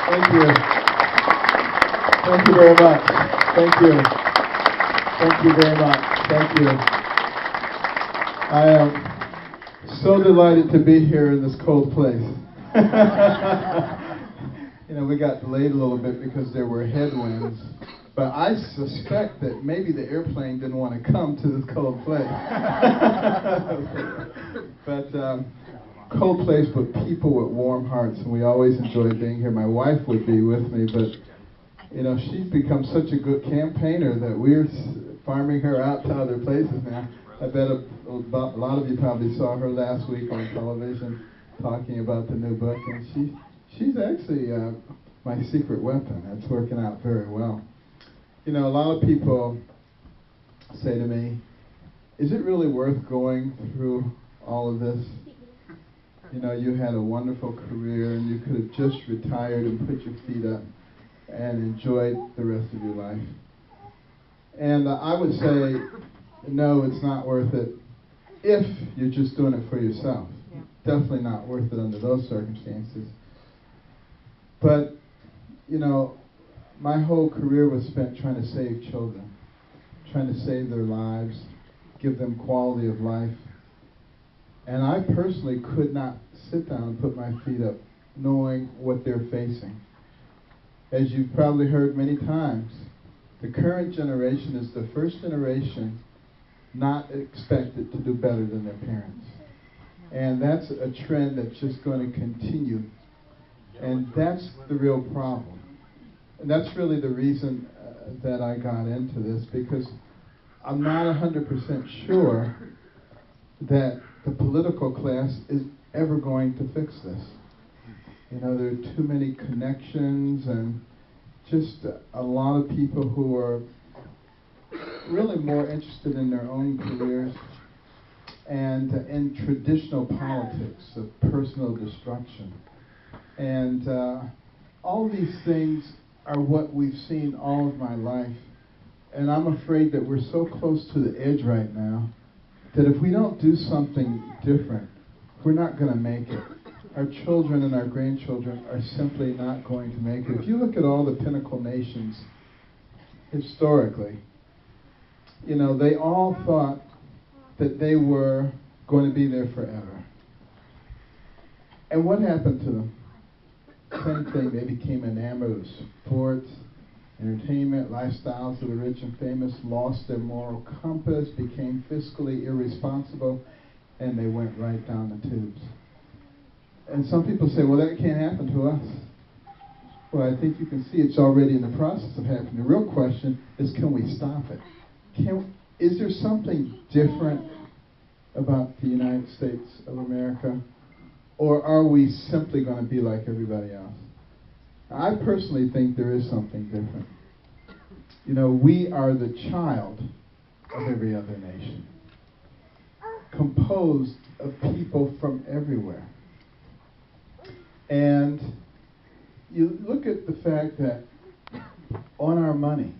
Thank you. Thank you very much. Thank you. Thank you very much. Thank you. I am so delighted to be here in this cold place. You know, we got delayed a little bit because there were headwinds, but I suspect that maybe the airplane didn't want to come to this cold place. But cold place, but people with warm hearts, and we always enjoy being here. My wife would be with me, but you know, she's become such a good campaigner that we're farming her out to other places now. I bet a lot of you probably saw her last week on television talking about the new book, and she's actually my secret weapon. That's working out very well. You know, a lot of people say to me, is it really worth going through all of this? You know, you had a wonderful career and you could have just retired and put your feet up and enjoyed the rest of your life. And I would say, no, it's not worth it if you're just doing it for yourself. Yeah. Definitely not worth it under those circumstances. But, you know, my whole career was spent trying to save children, trying to save their lives, give them quality of life. And I personally could not sit down and put my feet up knowing what they're facing. As you've probably heard many times, the current generation is the first generation not expected to do better than their parents. And that's a trend that's just going to continue. And that's the real problem. And that's really the reason that I got into this, because I'm not 100% sure that the political class is ever going to fix this. You know, there are too many connections and just a lot of people who are really more interested in their own careers and in traditional politics of personal destruction. And all these things are what we've seen all of my life. And I'm afraid that we're so close to the edge right now that if we don't do something different, we're not going to make it. Our children and our grandchildren are simply not going to make it. If you look at all the pinnacle nations historically, you know, they all thought that they were going to be there forever. And what happened to them? Same thing, they became enamored of sports, entertainment, lifestyles of the rich and famous, lost their moral compass, became fiscally irresponsible, and they went right down the tubes. And some people say, well, that can't happen to us. Well, I think you can see it's already in the process of happening. The real question is, can we stop it? Is there something different about the United States of America? Or are we simply going to be like everybody else? I personally think there is something different. You know, we are the child of every other nation, composed of people from everywhere. And you look at the fact that on our money,